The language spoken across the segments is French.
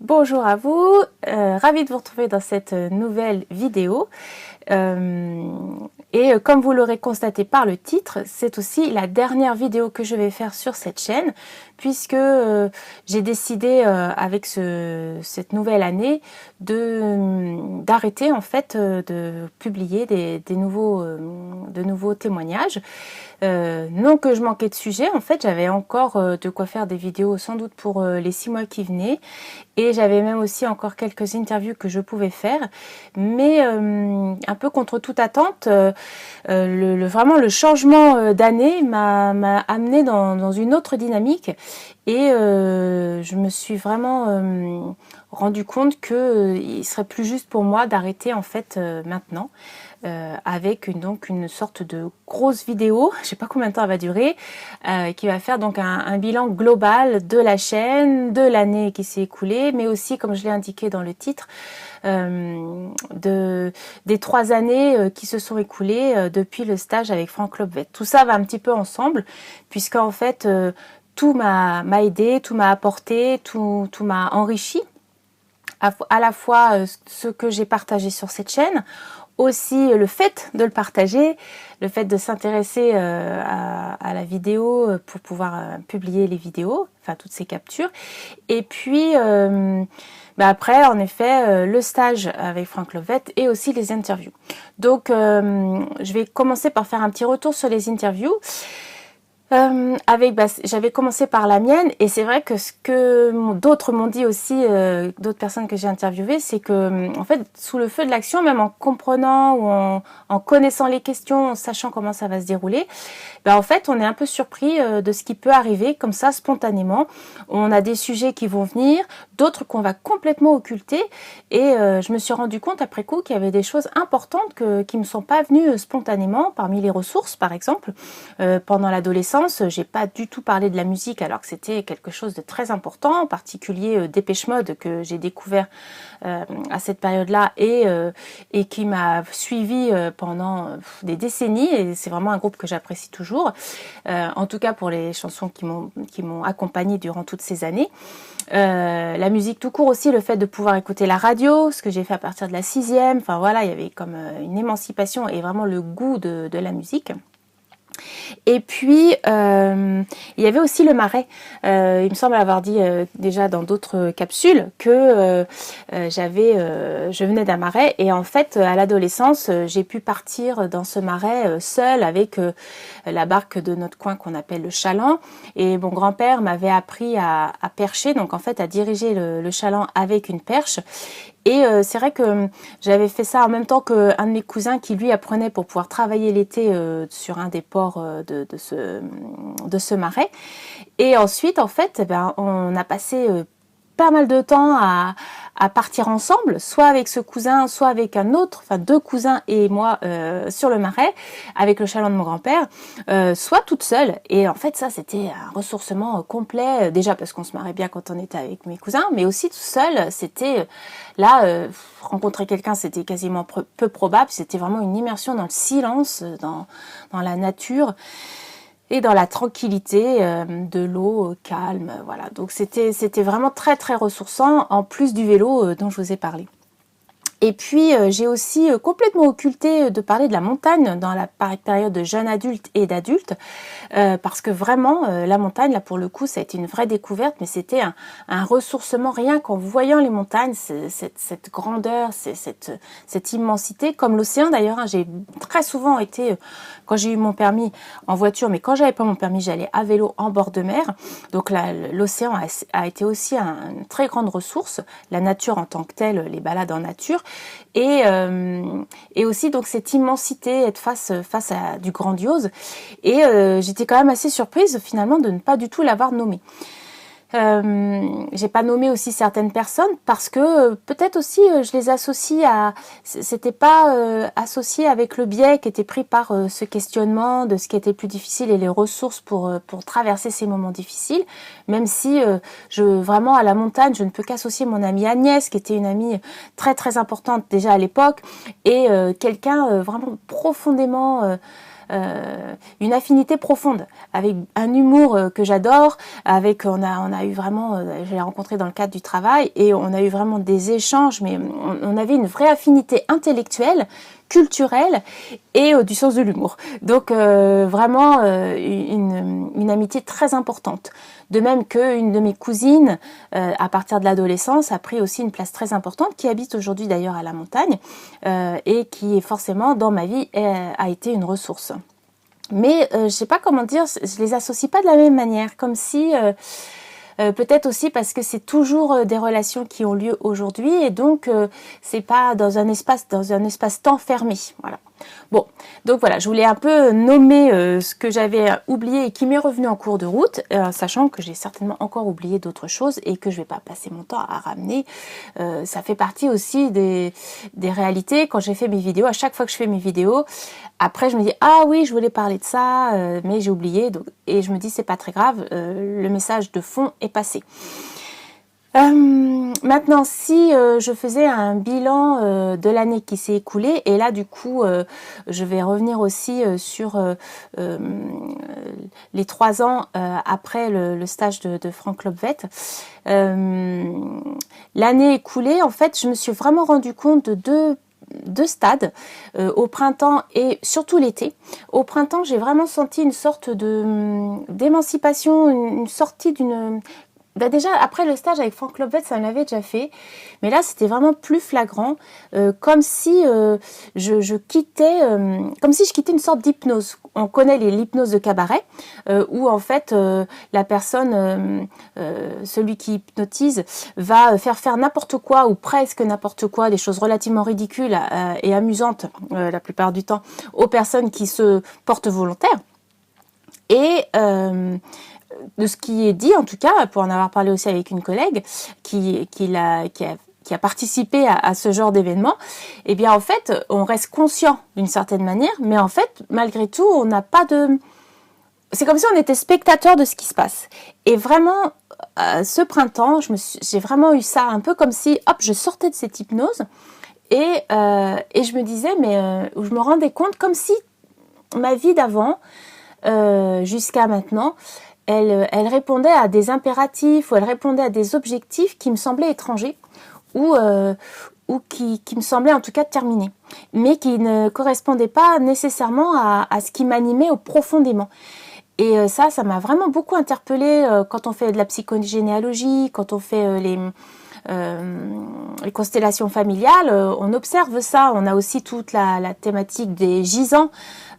Bonjour à vous, ravie de vous retrouver dans cette nouvelle vidéo. Comme vous l'aurez constaté par le titre, c'est aussi la dernière vidéo que je vais faire sur cette chaîne, puisque j'ai décidé avec cette nouvelle année d'arrêter en fait de publier de nouveaux témoignages. Non que je manquais de sujets, en fait j'avais encore de quoi faire des vidéos sans doute pour les 6 mois qui venaient, et j'avais même aussi encore quelques interviews que je pouvais faire, mais un peu contre toute attente, vraiment le changement d'année m'a amené dans une autre dynamique, et je me suis vraiment rendu compte que il serait plus juste pour moi d'arrêter en fait maintenant. Avec une sorte de grosse vidéo, je sais pas combien de temps elle va durer, qui va faire donc un bilan global de la chaîne, de l'année qui s'est écoulée, mais aussi, comme je l'ai indiqué dans le titre, des 3 années qui se sont écoulées depuis le stage avec Franck Lobvet. Tout ça va un petit peu ensemble, puisqu'en fait tout m'a aidé, tout m'a apporté, tout m'a enrichi, à la fois ce que j'ai partagé sur cette chaîne, aussi le fait de le partager, le fait de s'intéresser à la vidéo pour pouvoir publier les vidéos, enfin toutes ces captures. Et puis après, en effet, le stage avec Franck Lobvet et aussi les interviews. Donc je vais commencer par faire un petit retour sur les interviews. J'avais commencé par la mienne, et c'est vrai que ce que d'autres m'ont dit aussi, d'autres personnes que j'ai interviewées, c'est que en fait sous le feu de l'action, même en comprenant ou en connaissant les questions, en sachant comment ça va se dérouler, en fait on est un peu surpris de ce qui peut arriver comme ça spontanément. On a des sujets qui vont venir, d'autres qu'on va complètement occulter, et je me suis rendu compte après coup qu'il y avait des choses importantes qui me sont pas venues spontanément, parmi les ressources par exemple. Pendant l'adolescence, j'ai pas du tout parlé de la musique alors que c'était quelque chose de très important, en particulier Dépêche Mode que j'ai découvert à cette période-là, et qui m'a suivi pendant des décennies, et c'est vraiment un groupe que j'apprécie toujours, en tout cas pour les chansons qui m'ont accompagnée durant toutes ces années. La musique tout court aussi, le fait de pouvoir écouter la radio, ce que j'ai fait à partir de la 6e, enfin voilà, il y avait comme une émancipation et vraiment le goût de la musique. Et puis, il y avait aussi le Marais. Il me semble avoir dit déjà dans d'autres capsules que je venais d'un Marais. Et en fait, à l'adolescence, j'ai pu partir dans ce Marais seule avec la barque de notre coin qu'on appelle le chaland. Et mon grand-père m'avait appris à percher, donc en fait à diriger le chaland avec une perche. Et c'est vrai que j'avais fait ça en même temps qu'un de mes cousins qui lui apprenait pour pouvoir travailler l'été sur un des ports de ce marais. Et ensuite, en fait, on a passé pas mal de temps à partir ensemble, soit avec ce cousin, soit avec un autre, enfin 2 cousins et moi sur le Marais, avec le chaland de mon grand-père, soit toute seule. Et en fait, ça, c'était un ressourcement complet, déjà parce qu'on se marrait bien quand on était avec mes cousins, mais aussi tout seul, c'était là, rencontrer quelqu'un, c'était quasiment peu probable, c'était vraiment une immersion dans le silence, dans la nature, et dans la tranquillité de l'eau calme, voilà. Donc c'était vraiment très très ressourçant, en plus du vélo dont je vous ai parlé. Et puis j'ai aussi complètement occulté de parler de la montagne dans la période de jeune adulte et d'adulte, parce que vraiment la montagne, là pour le coup, ça a été une vraie découverte, mais c'était un ressourcement rien qu'en voyant les montagnes, cette grandeur, cette immensité, comme l'océan d'ailleurs. J'ai très souvent été, quand j'ai eu mon permis, en voiture, mais quand j'avais pas mon permis, j'allais à vélo en bord de mer. Donc l'océan a été aussi une très grande ressource, la nature en tant que telle, les balades en nature. Et aussi donc cette immensité, être face à du grandiose, et j'étais quand même assez surprise finalement de ne pas du tout l'avoir nommé. J'ai pas nommé aussi certaines personnes parce que peut-être aussi je les associe c'était pas associé avec le biais qui était pris par ce questionnement de ce qui était plus difficile et les ressources pour traverser ces moments difficiles, même si vraiment à la montagne je ne peux qu'associer mon amie Agnès, qui était une amie très très importante déjà à l'époque, et quelqu'un vraiment profondément une affinité profonde, avec un humour que j'adore, avec on a eu vraiment, je l'ai rencontré dans le cadre du travail et on a eu vraiment des échanges, mais on avait une vraie affinité intellectuelle, culturelle et du sens de l'humour. Donc vraiment une amitié très importante. De même qu'une de mes cousines, à partir de l'adolescence, a pris aussi une place très importante, qui habite aujourd'hui d'ailleurs à la montagne, et qui forcément dans ma vie a été une ressource. Mais je sais pas comment dire, je les associe pas de la même manière, comme si peut-être aussi parce que c'est toujours des relations qui ont lieu aujourd'hui et donc c'est pas dans un espace-temps fermé. Voilà. Bon, donc voilà, je voulais un peu nommer ce que j'avais oublié et qui m'est revenu en cours de route, sachant que j'ai certainement encore oublié d'autres choses et que je vais pas passer mon temps à ramener. Ça fait partie aussi des réalités. Quand j'ai fait mes vidéos, à chaque fois que je fais mes vidéos, après je me dis ah oui, je voulais parler de ça, mais j'ai oublié. Donc, et je me dis c'est pas très grave, le message de fond est passé. Maintenant, si je faisais un bilan de l'année qui s'est écoulée, et là du coup je vais revenir aussi sur les 3 ans après le stage de Franck Lobvet. L'année écoulée, en fait, je me suis vraiment rendu compte de deux stades, au printemps et surtout l'été. Au printemps, j'ai vraiment senti une sorte d'émancipation, une sortie d'une... déjà, après le stage avec Franck Lobvet, ça m'avait déjà fait. Mais là, c'était vraiment plus flagrant. Comme si je quittais... comme si je quittais une sorte d'hypnose. On connaît l'hypnose de cabaret, où en fait, la personne, celui qui hypnotise, va faire n'importe quoi, ou presque n'importe quoi, des choses relativement ridicules et amusantes, la plupart du temps, aux personnes qui se portent volontaires. Et... de ce qui est dit, en tout cas, pour en avoir parlé aussi avec une collègue qui a participé à ce genre d'événement, eh bien en fait, on reste conscient d'une certaine manière, mais en fait, malgré tout, on n'a pas de... C'est comme si on était spectateur de ce qui se passe. Et vraiment, ce printemps, j'ai vraiment eu ça, un peu comme si, hop, je sortais de cette hypnose et je me disais, mais je me rendais compte comme si ma vie d'avant, jusqu'à maintenant, elle répondait à des impératifs ou elle répondait à des objectifs qui me semblaient étrangers ou qui me semblaient en tout cas terminés, mais qui ne correspondaient pas nécessairement à ce qui m'animait profondément. Et ça m'a vraiment beaucoup interpellée quand on fait de la psychogénéalogie, quand on fait les constellations familiales, on observe ça. On a aussi toute la thématique des gisants.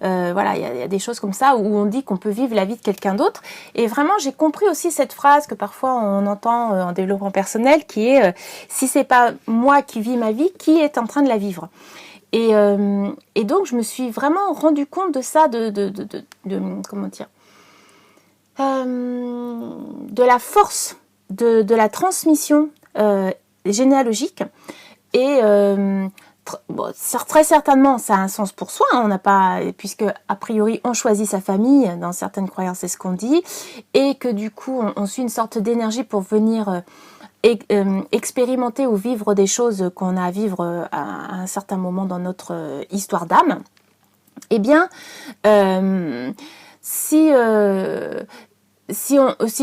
Voilà, il y a des choses comme ça où on dit qu'on peut vivre la vie de quelqu'un d'autre. Et vraiment, j'ai compris aussi cette phrase que parfois on entend en développement personnel, qui est si c'est pas moi qui vis ma vie, qui est en train de la vivre? Et donc, je me suis vraiment rendu compte de ça, de comment dire, de la force de la transmission généalogique et bon, très certainement ça a un sens pour soi, hein, on n'a pas, puisque a priori on choisit sa famille, dans certaines croyances c'est ce qu'on dit, et que du coup on suit une sorte d'énergie pour venir expérimenter ou vivre des choses qu'on a à vivre à un certain moment dans notre histoire d'âme. Eh bien si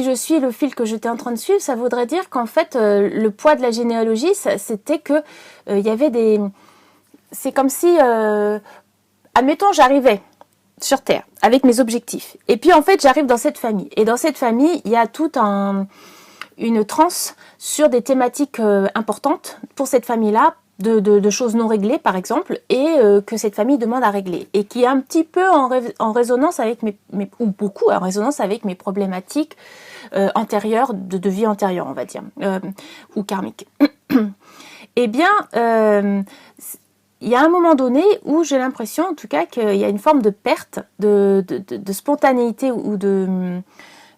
je suis le fil que j'étais en train de suivre, ça voudrait dire qu'en fait, le poids de la généalogie, c'était que il y avait des... C'est comme si, admettons, j'arrivais sur Terre avec mes objectifs. Et puis, en fait, j'arrive dans cette famille. Et dans cette famille, il y a toute une transe sur des thématiques importantes pour cette famille-là, de choses non réglées par exemple, et que cette famille demande à régler, et qui est un petit peu en résonance avec ou beaucoup en résonance avec mes problématiques antérieures, de vie antérieure on va dire, ou karmiques. Eh bien il y a un moment donné où j'ai l'impression en tout cas qu'il y a une forme de perte de spontanéité ou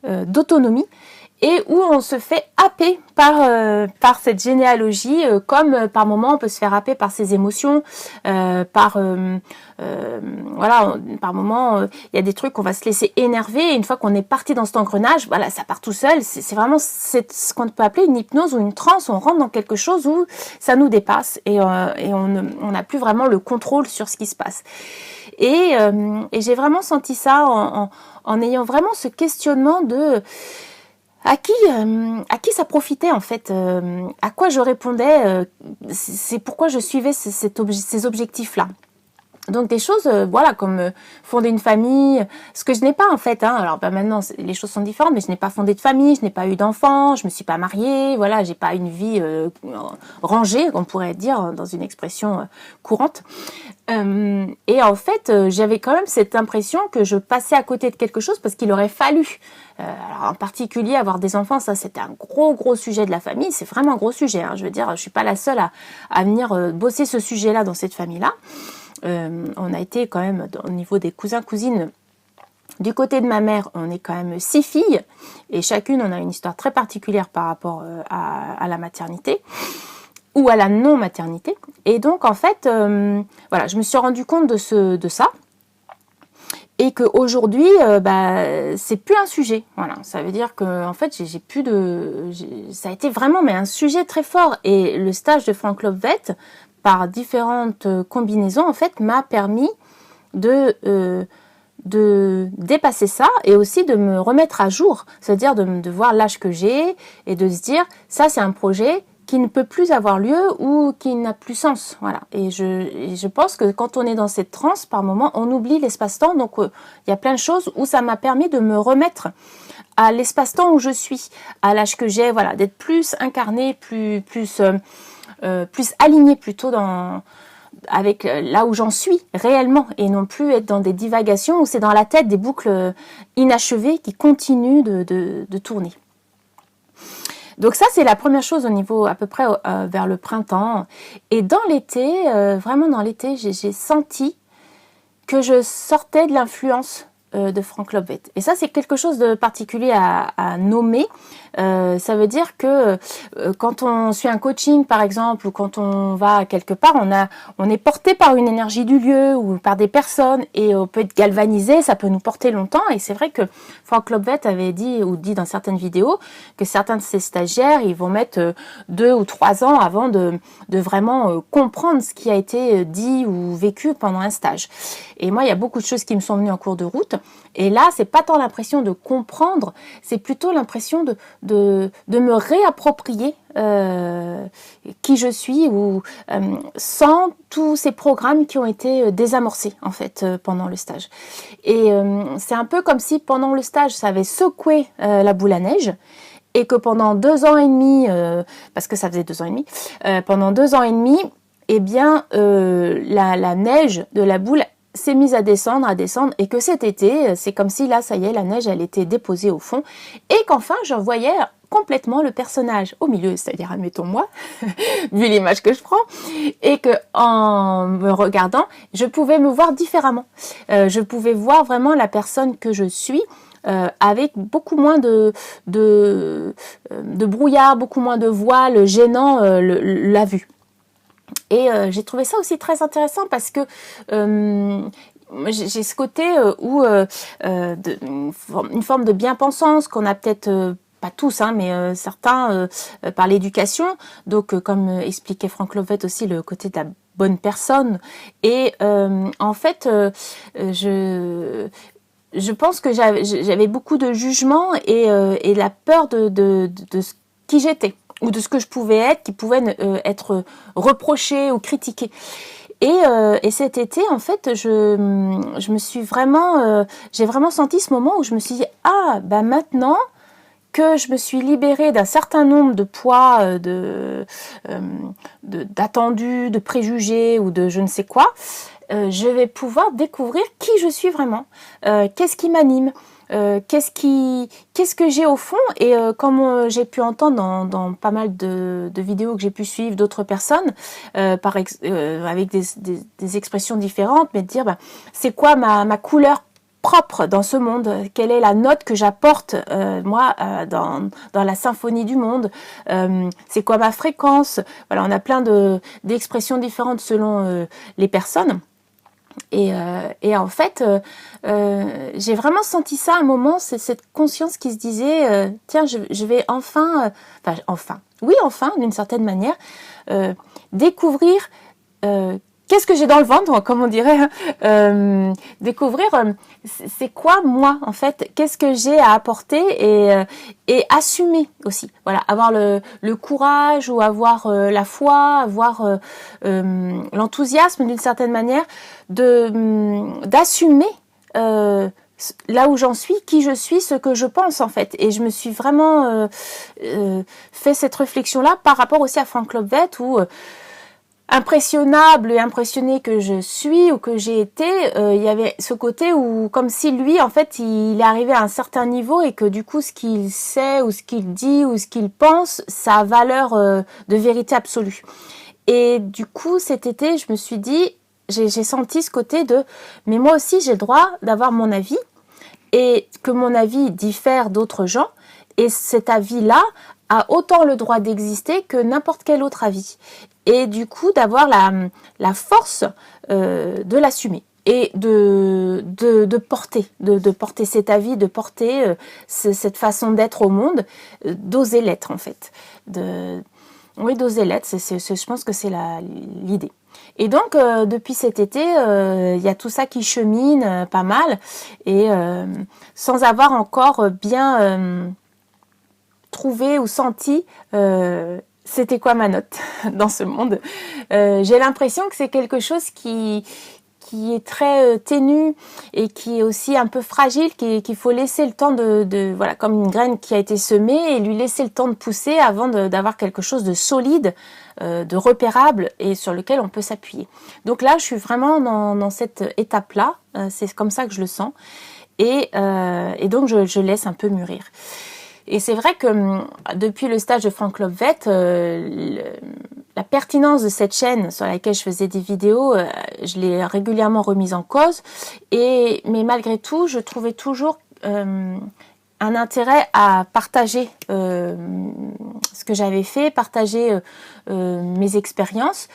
d'autonomie, et où on se fait happer par cette généalogie, comme par moments on peut se faire happer par ses émotions, par moments il y a des trucs on va se laisser énerver, et une fois qu'on est parti dans cet engrenage, voilà, ça part tout seul. C'est vraiment ce qu'on peut appeler une hypnose ou une transe. On rentre dans quelque chose où ça nous dépasse et on n'a plus vraiment le contrôle sur ce qui se passe. Et j'ai vraiment senti ça en ayant vraiment ce questionnement de à qui ça profitait en fait, à quoi je répondais, c'est pourquoi je suivais ces objectifs-là. Donc des choses, voilà, comme fonder une famille, ce que je n'ai pas en fait. Alors maintenant, les choses sont différentes, mais je n'ai pas fondé de famille, je n'ai pas eu d'enfants, je me suis pas mariée, voilà, j'ai pas une vie rangée, on pourrait dire dans une expression courante. Et en fait, j'avais quand même cette impression que je passais à côté de quelque chose parce qu'il aurait fallu. Alors en particulier avoir des enfants, ça c'était un gros sujet de la famille. C'est vraiment un gros sujet. Je veux dire, je suis pas la seule à venir bosser ce sujet-là dans cette famille-là. On a été quand même au niveau des cousins-cousines. Du côté de ma mère, on est quand même 6 filles et chacune on a une histoire très particulière par rapport à la maternité ou à la non-maternité. Et donc en fait, voilà, je me suis rendu compte de ça et qu'aujourd'hui, c'est plus un sujet. Voilà, ça veut dire que en fait, ça a été vraiment un sujet très fort. Et le stage de Frank Lobvet, par différentes combinaisons, en fait, m'a permis de dépasser ça et aussi de me remettre à jour, c'est-à-dire de voir l'âge que j'ai et de se dire ça c'est un projet qui ne peut plus avoir lieu ou qui n'a plus sens, voilà. Et je pense que quand on est dans cette transe, par moment, on oublie l'espace-temps. Donc il y a plein de choses où ça m'a permis de me remettre à l'espace-temps où je suis, à l'âge que j'ai, voilà, d'être plus incarnée, plus alignée plutôt avec là où j'en suis réellement et non plus être dans des divagations où c'est dans la tête des boucles inachevées qui continuent de tourner. Donc ça, c'est la première chose au niveau à peu près vers le printemps. Et dans l'été, vraiment dans l'été, j'ai senti que je sortais de l'influence de Frank Lobvet. Et ça, c'est quelque chose de particulier à nommer. Ça veut dire que quand on suit un coaching, par exemple, ou quand on va quelque part, on est porté par une énergie du lieu ou par des personnes et on peut être galvanisé, ça peut nous porter longtemps. Et c'est vrai que Frank Lobvet avait dit dans certaines vidéos que certains de ses stagiaires, ils vont mettre 2 ou 3 ans avant de vraiment comprendre ce qui a été dit ou vécu pendant un stage. Et moi, il y a beaucoup de choses qui me sont venues en cours de route. Et là, c'est pas tant l'impression de comprendre, c'est plutôt l'impression de me réapproprier qui je suis ou sans tous ces programmes qui ont été désamorcés en fait pendant le stage. Et c'est un peu comme si pendant le stage, ça avait secoué la boule à neige. Et que pendant 2 ans et demi, parce que ça faisait 2 ans et demi, pendant 2 ans et demi, eh bien, la neige de la boule s'est mise à descendre, et que cet été, c'est comme si là, ça y est, la neige, elle était déposée au fond, et qu'enfin, je voyais complètement le personnage au milieu, c'est-à-dire, admettons moi, vu l'image que je prends, et que en me regardant, je pouvais me voir différemment. Je pouvais voir vraiment la personne que je suis, avec beaucoup moins de brouillard, beaucoup moins de voile gênant la vue. Et j'ai trouvé ça aussi très intéressant parce que j'ai ce côté où une forme de bien-pensance qu'on a peut-être pas tous, mais certains par l'éducation. Donc, comme expliquait Frank Lobvet aussi, le côté de la bonne personne. Et en fait, je pense que j'avais beaucoup de jugement et la peur de qui j'étais ou de ce que je pouvais être, qui pouvait être reproché ou critiqué. Et cet été, en fait, je me suis vraiment, j'ai vraiment senti ce moment où je me suis dit, maintenant que je me suis libérée d'un certain nombre de poids, d'attendus, de préjugés ou de je ne sais quoi, je vais pouvoir découvrir qui je suis vraiment, qu'est-ce qui m'anime, qu'est-ce que j'ai au fond. Et comme j'ai pu entendre dans pas mal de vidéos que j'ai pu suivre d'autres personnes, avec des expressions différentes, mais de dire c'est quoi ma couleur propre dans ce monde, quelle est la note que j'apporte moi dans la symphonie du monde, c'est quoi ma fréquence, voilà, on a plein d'expressions différentes selon les personnes. Et en fait, j'ai vraiment senti ça à un moment, c'est cette conscience qui se disait, tiens, je vais enfin, d'une certaine manière, découvrir qu'est-ce que j'ai dans le ventre, comme on dirait, découvrir c'est quoi moi en fait, qu'est-ce que j'ai à apporter et assumer aussi, voilà, avoir le courage ou avoir la foi, avoir l'enthousiasme d'une certaine manière d'assumer là où j'en suis, qui je suis, ce que je pense en fait. Et je me suis vraiment fait cette réflexion-là par rapport aussi à Frank Lobvet où impressionnable et impressionné que je suis ou que j'ai été, il y avait ce côté où comme si lui en fait il est arrivé à un certain niveau et que du coup ce qu'il sait ou ce qu'il dit ou ce qu'il pense, ça a valeur de vérité absolue. Et du coup cet été je me suis dit, j'ai senti ce côté de mais moi aussi j'ai le droit d'avoir mon avis et que mon avis diffère d'autres gens et cet avis-là a autant le droit d'exister que n'importe quel autre avis. Et du coup d'avoir la force de l'assumer et de porter cet avis, de porter cette façon d'être au monde, d'oser l'être en fait. Oui, d'oser l'être, je pense que c'est l'idée. Et donc, depuis cet été, il y a tout ça qui chemine pas mal et sans avoir encore bien trouvé ou senti c'était quoi ma note dans ce monde. J'ai l'impression que c'est quelque chose qui est très ténu et qui est aussi un peu fragile, qu'il faut laisser le temps voilà, comme une graine qui a été semée et lui laisser le temps de pousser avant d'avoir quelque chose de solide, de repérable et sur lequel on peut s'appuyer. Donc là, je suis vraiment dans cette étape-là, c'est comme ça que je le sens et donc je laisse un peu mûrir. Et c'est vrai que depuis le stage de Frank Lobvet, la pertinence de cette chaîne sur laquelle je faisais des vidéos, je l'ai régulièrement remise en cause. Mais malgré tout, je trouvais toujours un intérêt à partager ce que j'avais fait, partager mes expériences.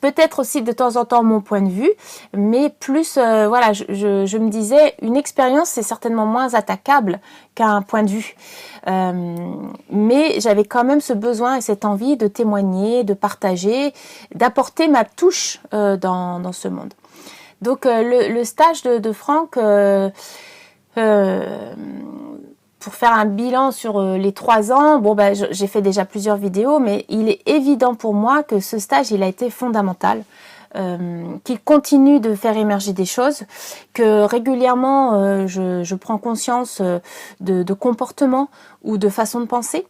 Peut-être aussi de temps en temps mon point de vue, mais plus, voilà, je me disais, une expérience c'est certainement moins attaquable qu'un point de vue. Mais j'avais quand même ce besoin et cette envie de témoigner, de partager, d'apporter ma touche dans ce monde. Donc le stage de Franck, pour faire un bilan sur les 3 ans, bon ben j'ai fait déjà plusieurs vidéos, mais il est évident pour moi que ce stage il a été fondamental, qu'il continue de faire émerger des choses, que régulièrement je prends conscience de comportements ou de façon de penser,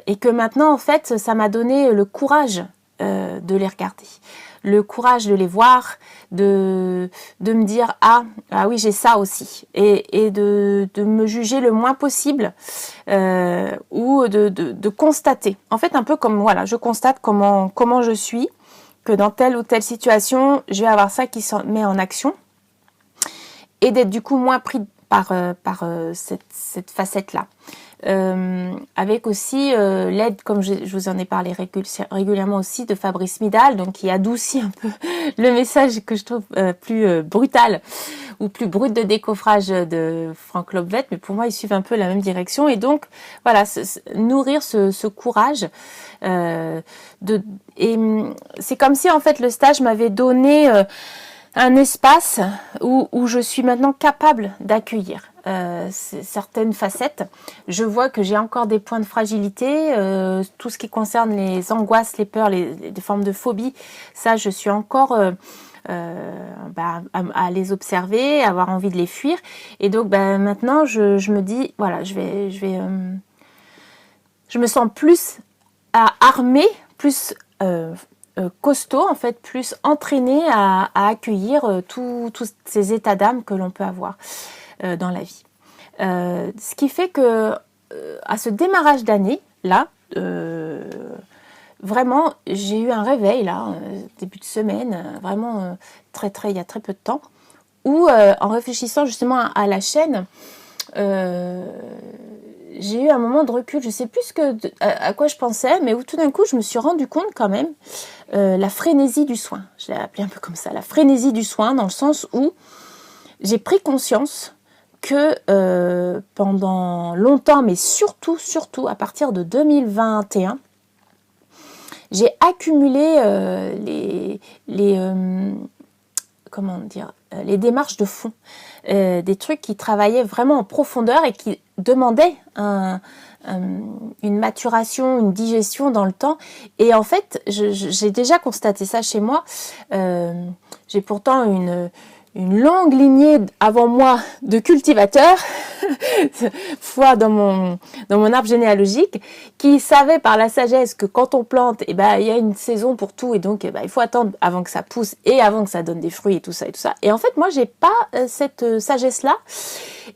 et que maintenant en fait ça m'a donné le courage de les regarder. Le courage de les voir, de me dire ah oui j'ai ça aussi et de me juger le moins possible ou de constater. En fait un peu comme voilà, je constate comment je suis, que dans telle ou telle situation je vais avoir ça qui se met en action et d'être du coup moins pris par cette facette-là. Avec aussi l'aide, comme je vous en ai parlé régulièrement aussi, de Fabrice Midal, donc qui adoucit un peu le message que je trouve plus brutal ou plus brut de décoffrage de Frank Lobvet, mais pour moi ils suivent un peu la même direction et donc voilà, nourrir ce courage et c'est comme si en fait le stage m'avait donné un espace où je suis maintenant capable d'accueillir certaines facettes. Je vois que j'ai encore des points de fragilité, tout ce qui concerne les angoisses, les peurs, les formes de phobie, ça je suis encore à les observer, avoir envie de les fuir. Et donc maintenant je me dis, voilà, je me sens plus armée, plus costaud en fait, plus entraîné à accueillir tous ces états d'âme que l'on peut avoir dans la vie. Ce qui fait que à ce démarrage d'année là, vraiment j'ai eu un réveil là, début de semaine, vraiment il y a très peu de temps, où en réfléchissant justement à la chaîne, j'ai eu un moment de recul, je sais plus à quoi je pensais, mais où tout d'un coup je me suis rendu compte quand même la frénésie du soin. Je l'ai appelé un peu comme ça, la frénésie du soin, dans le sens où j'ai pris conscience que pendant longtemps, mais surtout à partir de 2021, j'ai accumulé comment dire, les démarches de fond, des trucs qui travaillaient vraiment en profondeur et qui demandaient une maturation, une digestion dans le temps. Et en fait, j'ai déjà constaté ça chez moi. J'ai pourtant une longue lignée avant moi de cultivateurs, foi dans mon arbre généalogique, qui savaient par la sagesse que quand on plante, il y a une saison pour tout, et donc il faut attendre avant que ça pousse et avant que ça donne des fruits et tout ça et tout ça. Et en fait, moi, j'ai pas cette sagesse-là,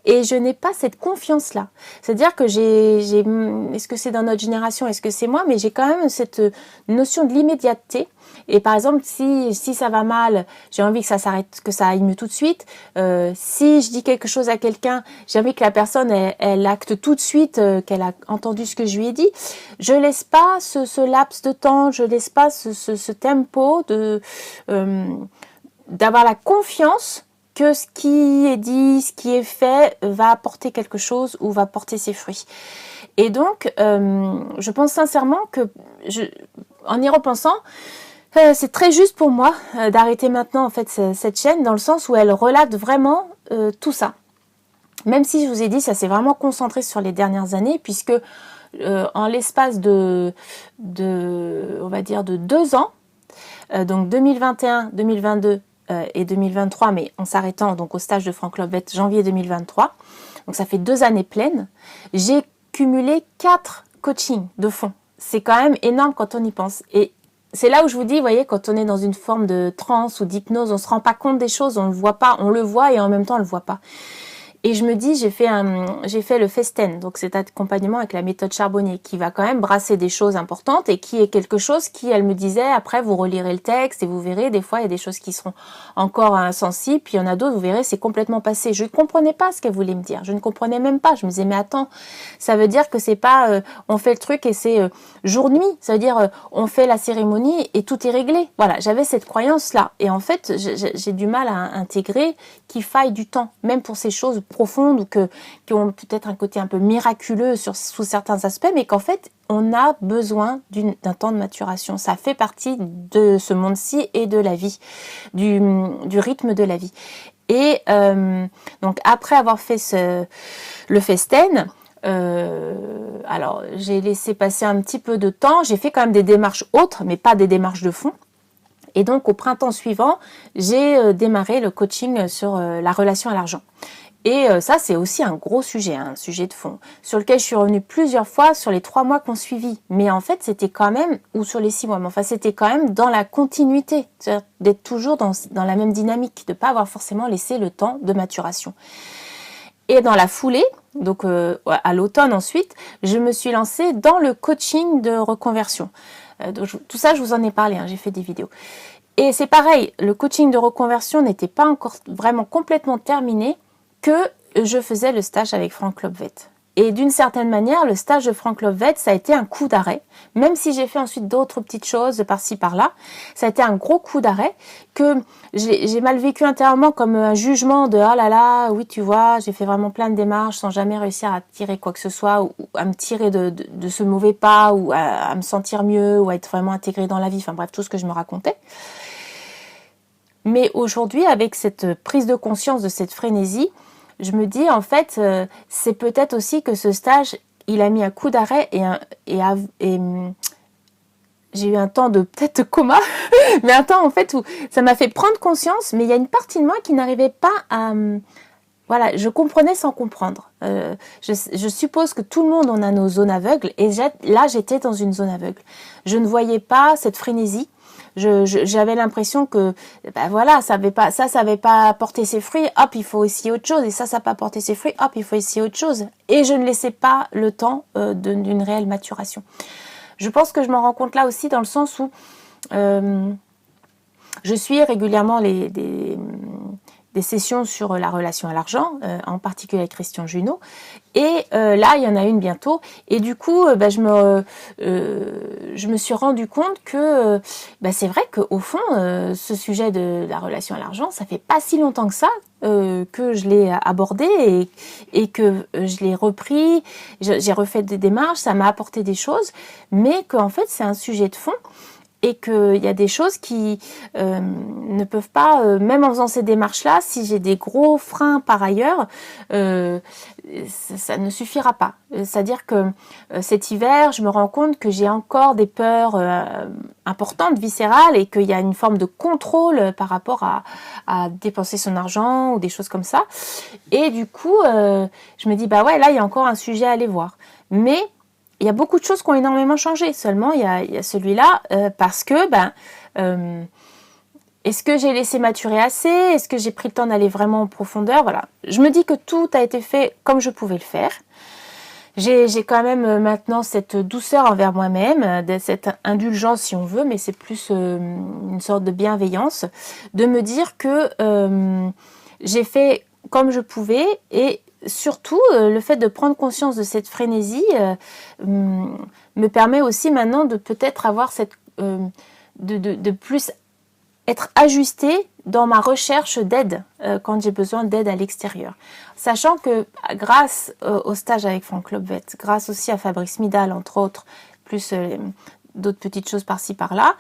et je n'ai pas cette confiance-là. C'est-à-dire que est-ce que c'est dans notre génération, est-ce que c'est moi, mais j'ai quand même cette notion de l'immédiateté. Et par exemple, si ça va mal, j'ai envie que ça s'arrête, que ça aille mieux tout de suite. Si je dis quelque chose à quelqu'un, j'ai envie que la personne elle acte tout de suite, qu'elle a entendu ce que je lui ai dit. Je laisse pas ce laps de temps, je laisse pas ce tempo d'avoir la confiance que ce qui est dit, ce qui est fait va apporter quelque chose ou va porter ses fruits. Et donc, je pense sincèrement que, en y repensant, c'est très juste pour moi d'arrêter maintenant en fait cette chaîne, dans le sens où elle relate vraiment tout ça. Même si je vous ai dit, ça s'est vraiment concentré sur les dernières années, puisque en l'espace on va dire de 2 ans, donc 2021, 2022 et 2023, mais en s'arrêtant donc au stage de Franck Lobvet janvier 2023, donc ça fait 2 années pleines, j'ai cumulé 4 coachings de fond. C'est quand même énorme quand on y pense. Et c'est là où je vous dis, vous voyez, quand on est dans une forme de transe ou d'hypnose, on se rend pas compte des choses, on le voit pas, on le voit et en même temps on le voit pas. Et je me dis, j'ai fait le Festen, donc cet accompagnement avec la méthode Charbonnier, qui va quand même brasser des choses importantes et qui est quelque chose qui, elle me disait, après vous relirez le texte et vous verrez, des fois il y a des choses qui seront encore insensibles, puis il y en a d'autres, vous verrez, c'est complètement passé. Je ne comprenais pas ce qu'elle voulait me dire, je ne comprenais même pas. Je me disais, mais attends, ça veut dire que c'est pas, on fait le truc et c'est jour-nuit, ça veut dire on fait la cérémonie et tout est réglé. Voilà, j'avais cette croyance-là. Et en fait, j'ai du mal à intégrer qu'il faille du temps, même pour ces choses profondes ou qui ont peut-être un côté un peu miraculeux sous certains aspects, mais qu'en fait, on a besoin d'un temps de maturation. Ça fait partie de ce monde-ci et de la vie, du rythme de la vie. Et donc, après avoir fait le Festen, alors j'ai laissé passer un petit peu de temps, j'ai fait quand même des démarches autres, mais pas des démarches de fond. Et donc, au printemps suivant, j'ai démarré le coaching sur la relation à l'argent. Et ça, c'est aussi un gros sujet, un sujet de fond, sur lequel je suis revenue plusieurs fois sur les 3 mois qu'on suivit. Mais en fait, c'était quand même, ou sur les 6 mois, mais enfin, c'était quand même dans la continuité, c'est-à-dire d'être toujours dans la même dynamique, de ne pas avoir forcément laissé le temps de maturation. Et dans la foulée, donc à l'automne ensuite, je me suis lancée dans le coaching de reconversion. Tout ça, je vous en ai parlé, hein, j'ai fait des vidéos. Et c'est pareil, le coaching de reconversion n'était pas encore vraiment complètement terminé que je faisais le stage avec Franck Lobvet. Et d'une certaine manière, le stage de Franck Lobvet, ça a été un coup d'arrêt. Même si j'ai fait ensuite d'autres petites choses par-ci par-là, ça a été un gros coup d'arrêt que j'ai mal vécu intérieurement comme un jugement de « Ah là là, oui tu vois, j'ai fait vraiment plein de démarches sans jamais réussir à tirer quoi que ce soit ou à me tirer de ce mauvais pas ou à me sentir mieux ou à être vraiment intégrée dans la vie. » Enfin bref, tout ce que je me racontais. Mais aujourd'hui, avec cette prise de conscience de cette frénésie, je me dis, en fait, c'est peut-être aussi que ce stage, il a mis un coup d'arrêt et j'ai eu un temps de peut-être de coma, mais un temps en fait où ça m'a fait prendre conscience, mais il y a une partie de moi qui n'arrivait pas à... Voilà, je comprenais sans comprendre. Je suppose que tout le monde, on a nos zones aveugles, et là, j'étais dans une zone aveugle. Je ne voyais pas cette frénésie. J'avais l'impression que ben voilà, ça avait pas porté ses fruits, hop, il faut essayer autre chose, et ça n'a pas porté ses fruits, hop, il faut essayer autre chose. Et je ne laissais pas le temps d'une réelle maturation. Je pense que je m'en rends compte là aussi dans le sens où je suis régulièrement des sessions sur la relation à l'argent, en particulier avec Christian Junod. Et là, il y en a une bientôt. Et du coup, je me suis rendu compte que c'est vrai qu'au fond, ce sujet de la relation à l'argent, ça fait pas si longtemps que ça que je l'ai abordé et que je l'ai repris. J'ai refait des démarches, ça m'a apporté des choses, mais qu'en fait, c'est un sujet de fond. Et qu'il y a des choses qui ne peuvent pas, même en faisant ces démarches-là, si j'ai des gros freins par ailleurs, ça ne suffira pas. C'est-à-dire que cet hiver, je me rends compte que j'ai encore des peurs importantes, viscérales, et qu'il y a une forme de contrôle par rapport à dépenser son argent ou des choses comme ça. Et du coup, je me dis, bah ouais, là, il y a encore un sujet à aller voir. Mais il y a beaucoup de choses qui ont énormément changé. Seulement, il y a celui-là parce que, est-ce que j'ai laissé maturer assez? Est-ce que j'ai pris le temps d'aller vraiment en profondeur? Voilà. Je me dis que tout a été fait comme je pouvais le faire. J'ai quand même maintenant cette douceur envers moi-même, cette indulgence si on veut, mais c'est plus une sorte de bienveillance, de me dire que j'ai fait comme je pouvais et surtout, le fait de prendre conscience de cette frénésie me permet aussi maintenant de peut-être avoir de plus être ajustée dans ma recherche d'aide quand j'ai besoin d'aide à l'extérieur. Sachant que grâce au stage avec Frank Lobvet, grâce aussi à Fabrice Midal entre autres, plus d'autres petites choses par-ci par-là,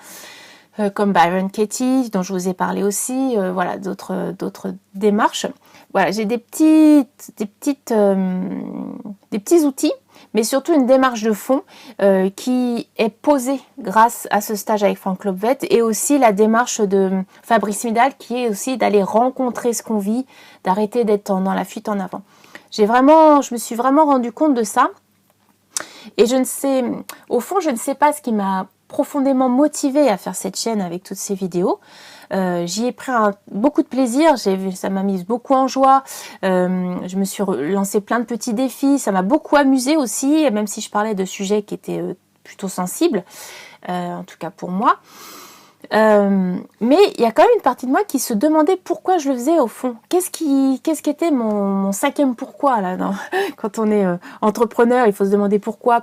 comme Byron Katie, dont je vous ai parlé aussi, voilà, d'autres démarches. Voilà, j'ai des petits outils, mais surtout une démarche de fond qui est posée grâce à ce stage avec Frank Lobvet et aussi la démarche de Fabrice Midal qui est aussi d'aller rencontrer ce qu'on vit, d'arrêter d'être dans la fuite en avant. Je me suis vraiment rendu compte de ça et au fond, je ne sais pas ce qui m'a profondément motivée à faire cette chaîne avec toutes ces vidéos. J'y ai pris beaucoup de plaisir, ça m'a mise beaucoup en joie, je me suis lancé plein de petits défis, ça m'a beaucoup amusé aussi, même si je parlais de sujets qui étaient plutôt sensibles, en tout cas pour moi. Mais il y a quand même une partie de moi qui se demandait pourquoi je le faisais au fond. Qu'est-ce qui était mon cinquième pourquoi là quand on est entrepreneur, il faut se demander pourquoi.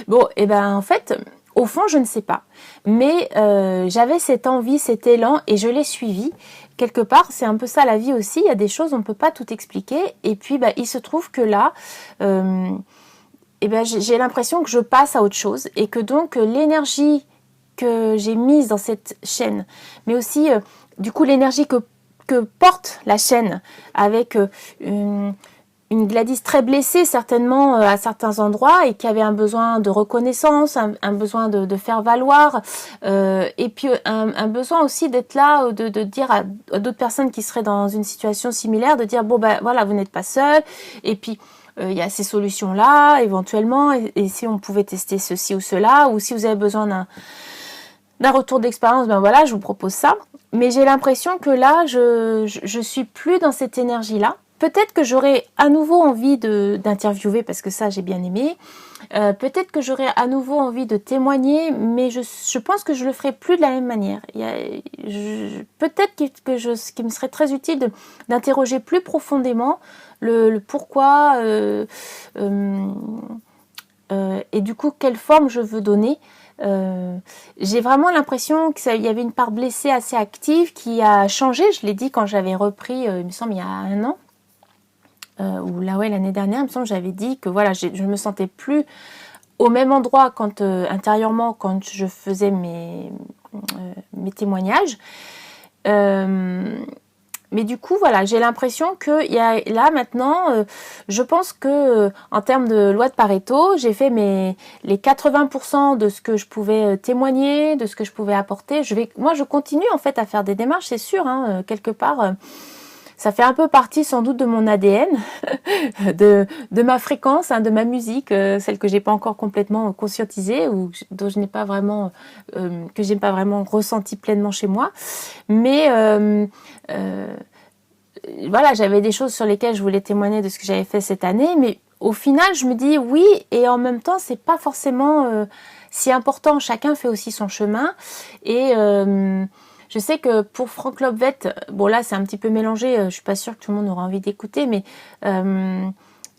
Bon, et ben en fait, au fond, je ne sais pas. Mais j'avais cette envie, cet élan et je l'ai suivi. Quelque part, c'est un peu ça la vie aussi. Il y a des choses, on ne peut pas tout expliquer. Et puis, il se trouve que là, j'ai l'impression que je passe à autre chose. Et que donc, l'énergie que j'ai mise dans cette chaîne, mais aussi, du coup, l'énergie que porte la chaîne avec une Gladys très blessée certainement à certains endroits et qui avait un besoin de reconnaissance, un besoin de faire valoir et puis un besoin aussi d'être là, de dire à d'autres personnes qui seraient dans une situation similaire, de dire bon voilà, vous n'êtes pas seul et puis il y a ces solutions là éventuellement et si on pouvait tester ceci ou cela ou si vous avez besoin d'un retour d'expérience, voilà, je vous propose ça. Mais j'ai l'impression que là, je suis plus dans cette énergie-là. Peut-être que j'aurai à nouveau envie d'interviewer, parce que ça, j'ai bien aimé. Peut-être que j'aurai à nouveau envie de témoigner, mais je pense que je le ferai plus de la même manière. Peut-être qu'il me serait très utile d'interroger plus profondément le pourquoi et du coup, quelle forme je veux donner. J'ai vraiment l'impression qu'il y avait une part blessée assez active qui a changé. Je l'ai dit quand j'avais repris, il me semble, il y a 1 an. Ou là, ouais, l'année dernière, il me semble, j'avais dit que voilà, je me sentais plus au même endroit intérieurement quand je faisais mes témoignages. Mais du coup, voilà, j'ai l'impression que là maintenant, je pense que en termes de loi de Pareto, j'ai fait les 80% de ce que je pouvais témoigner, de ce que je pouvais apporter. Moi, je continue en fait à faire des démarches, c'est sûr, quelque part. Ça fait un peu partie sans doute de mon ADN, de ma fréquence, de ma musique, celle que j'ai pas encore complètement conscientisée ou dont je n'ai pas vraiment, que j'ai pas vraiment ressenti pleinement chez moi. Mais voilà, j'avais des choses sur lesquelles je voulais témoigner de ce que j'avais fait cette année, mais au final, je me dis oui, et en même temps, c'est pas forcément si important. Chacun fait aussi son chemin, et Je sais que pour Franck Lobvet, bon là c'est un petit peu mélangé, je suis pas sûre que tout le monde aura envie d'écouter, mais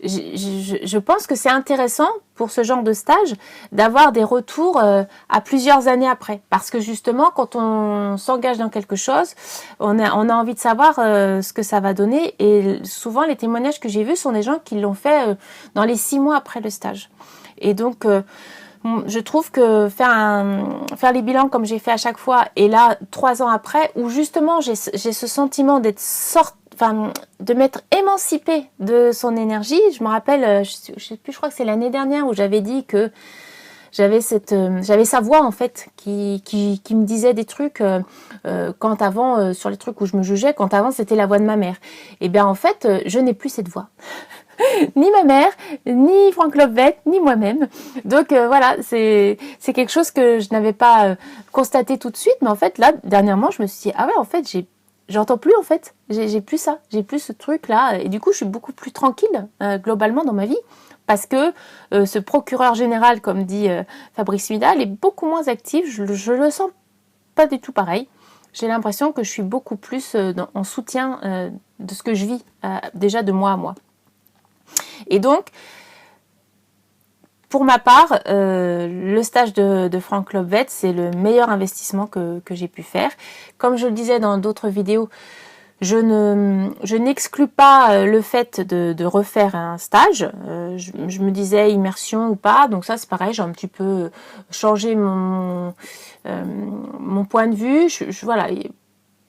je pense que c'est intéressant pour ce genre de stage d'avoir des retours à plusieurs années après. Parce que justement, quand on s'engage dans quelque chose, on a envie de savoir ce que ça va donner. Et souvent, les témoignages que j'ai vus sont des gens qui l'ont fait dans les 6 mois après le stage. Et donc, je trouve que faire les bilans comme j'ai fait à chaque fois, et là, 3 ans après, où justement, j'ai ce sentiment d'être de m'être émancipée de son énergie. Je me rappelle, je sais plus, je crois que c'est l'année dernière où j'avais dit que j'avais sa voix en fait qui me disait des trucs quand avant sur les trucs où je me jugeais, quand avant c'était la voix de ma mère. Et bien en fait, je n'ai plus cette voix. Ni ma mère, ni Franck Lobvet, ni moi-même. Donc voilà, c'est quelque chose que je n'avais pas constaté tout de suite, mais en fait là dernièrement, je me suis dit ah ouais, en fait, j'entends plus en fait, j'ai plus ça, j'ai plus ce truc là, et du coup je suis beaucoup plus tranquille globalement dans ma vie, parce que ce procureur général, comme dit Fabrice Midal, est beaucoup moins actif, je le sens pas du tout pareil. J'ai l'impression que je suis beaucoup plus en soutien de ce que je vis, déjà de moi à moi. Et donc, pour ma part, le stage de Franck Lobvet, c'est le meilleur investissement que j'ai pu faire. Comme je le disais dans d'autres vidéos, je n'exclus pas le fait de refaire un stage. Je me disais immersion ou pas, donc ça c'est pareil, j'ai un petit peu changé mon point de vue. Voilà.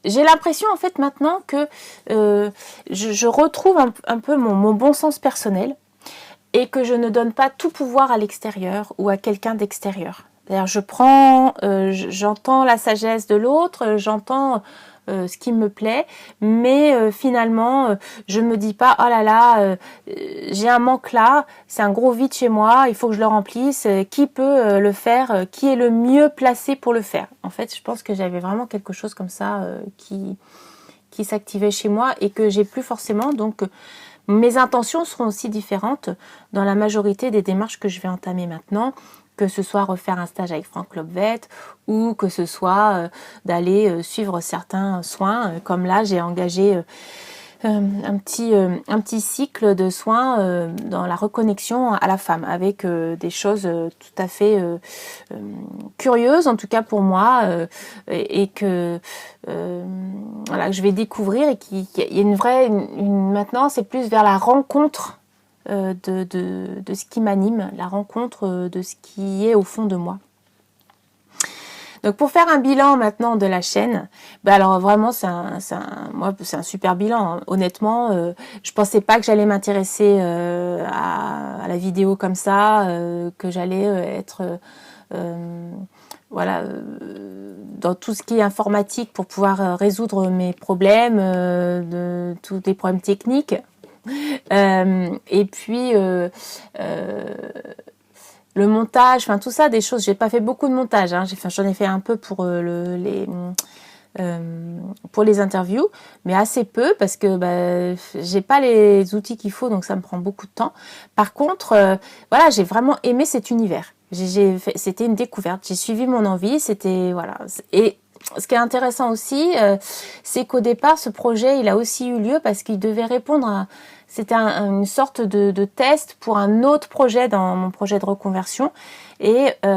J'ai l'impression en fait maintenant que je retrouve un peu mon bon sens personnel, et que je ne donne pas tout pouvoir à l'extérieur ou à quelqu'un d'extérieur. C'est-à-dire j'entends la sagesse de l'autre, j'entends ce qui me plaît, mais finalement je me dis pas oh là là, j'ai un manque là, c'est un gros vide chez moi, il faut que je le remplisse, qui peut le faire, qui est le mieux placé pour le faire. En fait, je pense que j'avais vraiment quelque chose comme ça qui s'activait chez moi et que j'ai plus forcément, donc mes intentions seront aussi différentes dans la majorité des démarches que je vais entamer maintenant, que ce soit refaire un stage avec Franck Lobvet ou que ce soit d'aller suivre certains soins. Comme là, j'ai engagé un petit cycle de soins dans la reconnexion à la femme, avec des choses tout à fait curieuses, en tout cas pour moi, et que voilà, que je vais découvrir, et qu'il y a maintenant c'est plus vers la rencontre de ce qui m'anime, la rencontre de ce qui est au fond de moi. Donc pour faire un bilan maintenant de la chaîne, alors vraiment c'est un super bilan, hein. Honnêtement, je pensais pas que j'allais m'intéresser à la vidéo comme ça, que j'allais être dans tout ce qui est informatique pour pouvoir résoudre mes problèmes, tous les problèmes techniques. Et puis le montage, tout ça, des choses. J'ai pas fait beaucoup de montage, hein. J'en ai fait un peu pour les interviews, mais assez peu parce que j'ai pas les outils qu'il faut, donc ça me prend beaucoup de temps. Par contre, voilà, j'ai vraiment aimé cet univers. C'était une découverte. J'ai suivi mon envie. C'était voilà. Et ce qui est intéressant aussi, c'est qu'au départ, ce projet, il a aussi eu lieu parce qu'il devait répondre à... C'était une sorte de test pour un autre projet dans mon projet de reconversion. Et il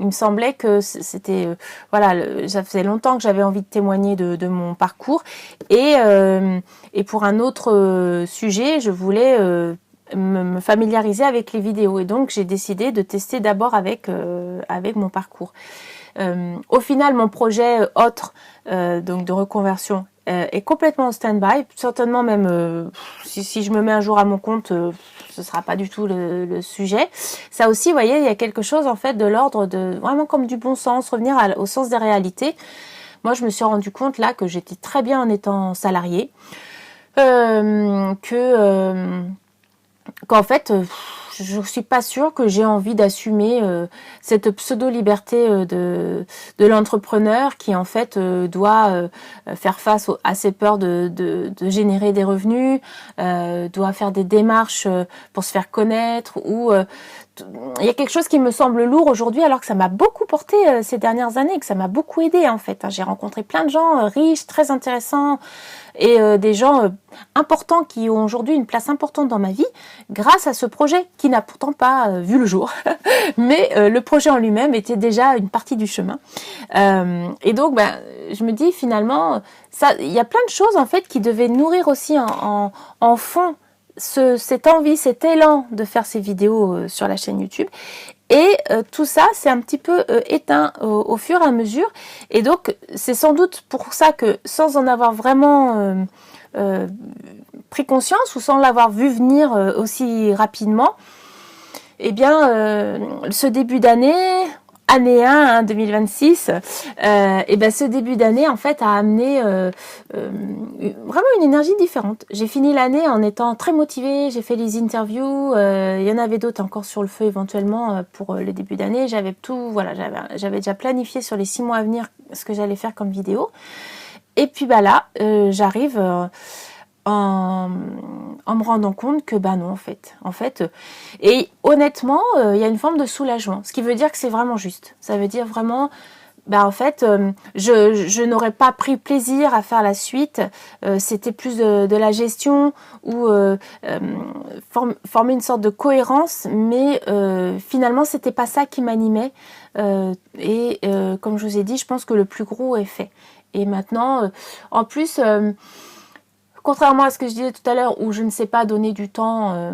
me semblait que c'était... ça faisait longtemps que j'avais envie de témoigner de mon parcours. Et pour un autre sujet, je voulais... me familiariser avec les vidéos, et donc j'ai décidé de tester d'abord avec mon parcours. Au final, mon projet autre donc de reconversion est complètement en stand-by. Certainement même si je me mets un jour à mon compte, ce sera pas du tout le sujet. Ça aussi, vous voyez, il y a quelque chose en fait de l'ordre de vraiment comme du bon sens, revenir au sens des réalités. Moi, je me suis rendu compte là que j'étais très bien en étant salariée, qu'en fait, je suis pas sûre que j'ai envie d'assumer cette pseudo-liberté de l'entrepreneur qui en fait doit faire face à ses peurs de générer des revenus, doit faire des démarches pour se faire connaître, ou il y a quelque chose qui me semble lourd aujourd'hui, alors que ça m'a beaucoup porté ces dernières années, que ça m'a beaucoup aidé en fait. J'ai rencontré plein de gens riches, très intéressants, et des gens importants qui ont aujourd'hui une place importante dans ma vie grâce à ce projet qui n'a pourtant pas vu le jour. Mais le projet en lui-même était déjà une partie du chemin. Et donc, je me dis finalement, il y a plein de choses en fait qui devaient nourrir aussi en fond cette envie, cet élan de faire ces vidéos sur la chaîne YouTube. Et tout ça, c'est un petit peu éteint au fur et à mesure. Et donc, c'est sans doute pour ça que, sans en avoir vraiment pris conscience ou sans l'avoir vu venir aussi rapidement, eh bien, ce début d'année, année 1, 2026, ce début d'année, en fait, a amené vraiment une énergie différente. J'ai fini l'année en étant très motivée, j'ai fait les interviews, il y en avait d'autres encore sur le feu éventuellement pour le début d'année. J'avais tout, voilà, j'avais déjà planifié sur les 6 mois à venir ce que j'allais faire comme vidéo. Et puis là, j'arrive en me rendant compte que non, en fait, et honnêtement, il y a une forme de soulagement, ce qui veut dire que c'est vraiment juste. Ça veut dire vraiment, en fait, je n'aurais pas pris plaisir à faire la suite. C'était plus de la gestion ou former une sorte de cohérence, mais finalement, c'était pas ça qui m'animait. Et comme je vous ai dit, je pense que le plus gros est fait. Et maintenant, en plus, contrairement à ce que je disais tout à l'heure, où je ne sais pas donner du temps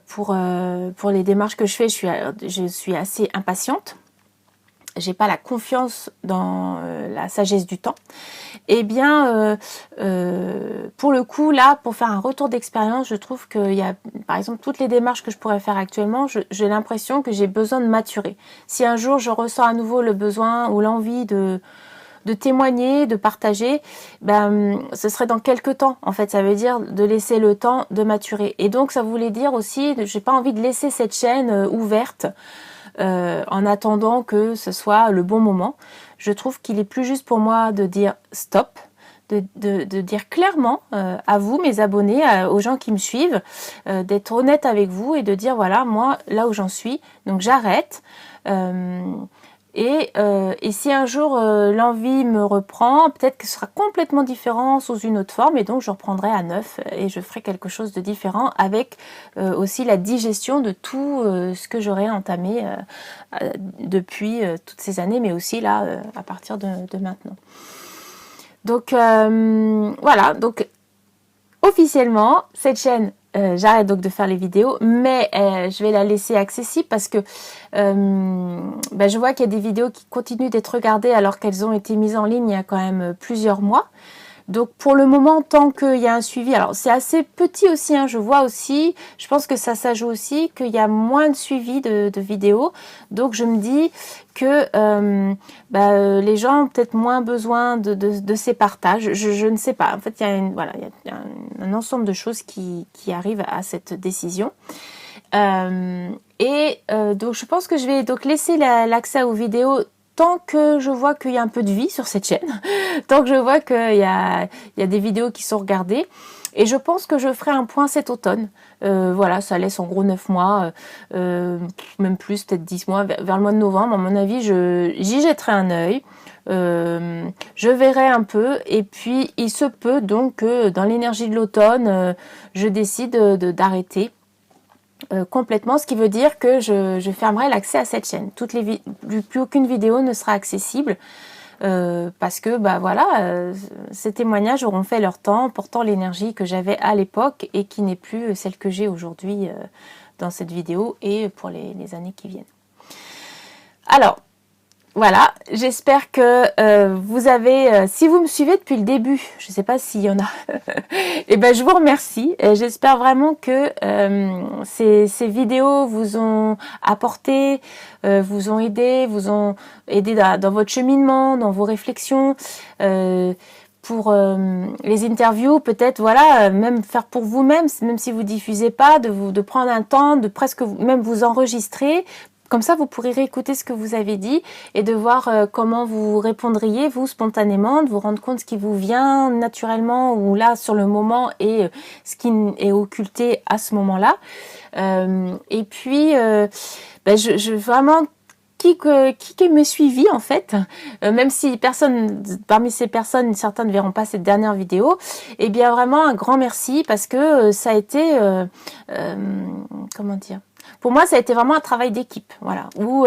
pour les démarches que je fais, je suis assez impatiente. J'ai pas la confiance dans la sagesse du temps. Eh bien, pour le coup, là, pour faire un retour d'expérience, je trouve qu'il y a, par exemple, toutes les démarches que je pourrais faire actuellement, j'ai l'impression que j'ai besoin de maturer. Si un jour je ressens à nouveau le besoin ou l'envie de témoigner, de partager, ce serait dans quelques temps. En fait, ça veut dire de laisser le temps de maturer. Et donc, ça voulait dire aussi, j'ai pas envie de laisser cette chaîne ouverte en attendant que ce soit le bon moment. Je trouve qu'il est plus juste pour moi de dire stop, de dire clairement à vous, mes abonnés, aux gens qui me suivent, d'être honnête avec vous et de dire voilà, moi, là où j'en suis, donc j'arrête. Et si un jour l'envie me reprend, peut-être que ce sera complètement différent sous une autre forme et donc je reprendrai à neuf et je ferai quelque chose de différent avec aussi la digestion de tout ce que j'aurais entamé depuis toutes ces années, mais aussi là à partir de maintenant. Donc voilà, donc officiellement cette chaîne, j'arrête donc de faire les vidéos, mais je vais la laisser accessible parce que je vois qu'il y a des vidéos qui continuent d'être regardées alors qu'elles ont été mises en ligne il y a quand même plusieurs mois. Donc pour le moment, tant qu'il y a un suivi, alors c'est assez petit aussi, je vois aussi, je pense que ça joue aussi, qu'il y a moins de suivi de vidéos. Donc je me dis que les gens ont peut-être moins besoin de ces partages. Je ne sais pas. En fait, il y a un ensemble de choses qui arrivent à cette décision. Donc je pense que je vais donc laisser l'accès aux vidéos tant que je vois qu'il y a un peu de vie sur cette chaîne, tant que je vois qu'il y a des vidéos qui sont regardées. Et je pense que je ferai un point cet automne. Voilà, ça laisse en gros 9 mois, même plus, peut-être 10 mois, vers le mois de novembre. À mon avis, j'y jetterai un œil. Je verrai un peu. Et puis, il se peut donc que dans l'énergie de l'automne, je décide d'arrêter complètement, ce qui veut dire que je fermerai l'accès à cette chaîne. Plus aucune vidéo ne sera accessible parce que ces témoignages auront fait leur temps, portant l'énergie que j'avais à l'époque et qui n'est plus celle que j'ai aujourd'hui dans cette vidéo et pour les années qui viennent. Alors, voilà, j'espère que vous avez, si vous me suivez depuis le début, je ne sais pas s'il y en a, je vous remercie. J'espère vraiment que ces vidéos vous ont apporté, vous ont aidé dans votre cheminement, dans vos réflexions. Pour les interviews, peut-être, même faire pour vous-même, même si vous diffusez pas, de prendre un temps, de presque même vous enregistrer, Comme ça, vous pourrez réécouter ce que vous avez dit et de voir comment vous répondriez, vous, spontanément, de vous rendre compte ce qui vous vient naturellement ou là, sur le moment, et ce qui est occulté à ce moment-là. Et puis, je vraiment... Qui me suivi en fait, même si parmi ces personnes, certains ne verront pas cette dernière vidéo, et bien vraiment un grand merci parce que ça a été, comment dire, pour moi ça a été vraiment un travail d'équipe, voilà, où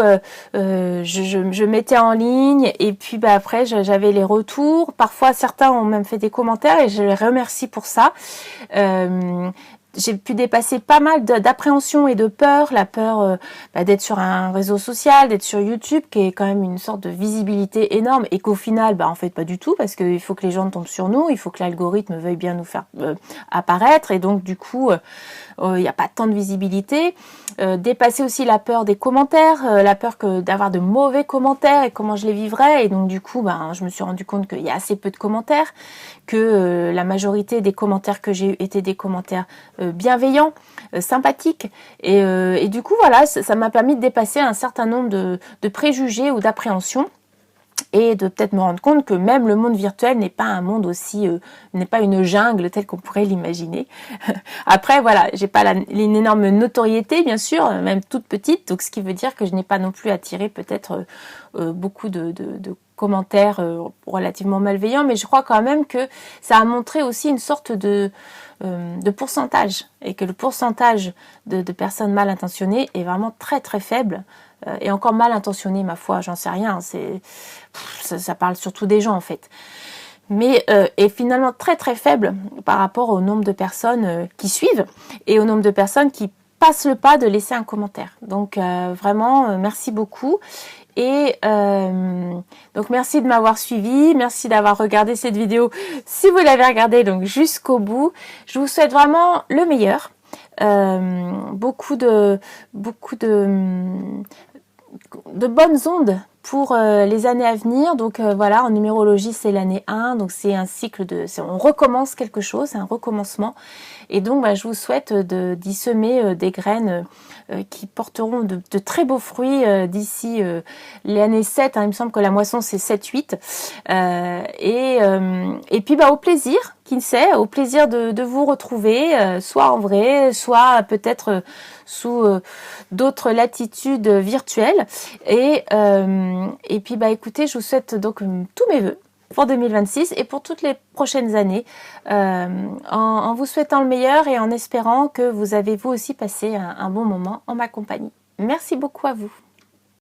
je mettais en ligne et puis après j'avais les retours, parfois certains ont même fait des commentaires et je les remercie pour ça. J'ai pu dépasser pas mal d'appréhension et de peur, la peur d'être sur un réseau social, d'être sur YouTube, qui est quand même une sorte de visibilité énorme, et qu'au final, en fait, pas du tout, parce qu'il faut que les gens tombent sur nous, il faut que l'algorithme veuille bien nous faire apparaître, et donc du coup, il n'y a pas tant de visibilité. Dépasser aussi la peur des commentaires, la peur d'avoir de mauvais commentaires et comment je les vivrais, et donc du coup, je me suis rendu compte qu'il y a assez peu de commentaires, que la majorité des commentaires que j'ai eu étaient des commentaires bienveillants, sympathiques, et du coup voilà, ça m'a permis de dépasser un certain nombre de préjugés ou d'appréhensions, et de peut-être me rendre compte que même le monde virtuel n'est pas un monde aussi, n'est pas une jungle telle qu'on pourrait l'imaginer. Après voilà, j'ai pas une énorme notoriété bien sûr, même toute petite, donc ce qui veut dire que je n'ai pas non plus attiré peut-être beaucoup de commentaires relativement malveillants, mais je crois quand même que ça a montré aussi une sorte de pourcentage, et que le pourcentage de personnes mal intentionnées est vraiment très très faible, et encore mal intentionnées, ma foi, j'en sais rien, ça parle surtout des gens en fait, mais est finalement très très faible par rapport au nombre de personnes qui suivent et au nombre de personnes qui passent le pas de laisser un commentaire. Donc vraiment merci beaucoup. Et donc merci de m'avoir suivi, merci d'avoir regardé cette vidéo si vous l'avez regardée donc jusqu'au bout. Je vous souhaite vraiment le meilleur, beaucoup de bonnes ondes pour les années à venir. Donc voilà, en numérologie c'est l'année 1, donc c'est un cycle on recommence quelque chose, c'est un recommencement, et donc je vous souhaite d'y semer des graines qui porteront de très beaux fruits d'ici l'année 7, il me semble que la moisson c'est 7-8, et puis au plaisir, qui sait, au plaisir de vous retrouver, soit en vrai, soit peut-être sous d'autres latitudes virtuelles, et puis écoutez, je vous souhaite donc tous mes vœux pour 2026 et pour toutes les prochaines années, en vous souhaitant le meilleur et en espérant que vous avez vous aussi passé un bon moment en ma compagnie. Merci beaucoup à vous.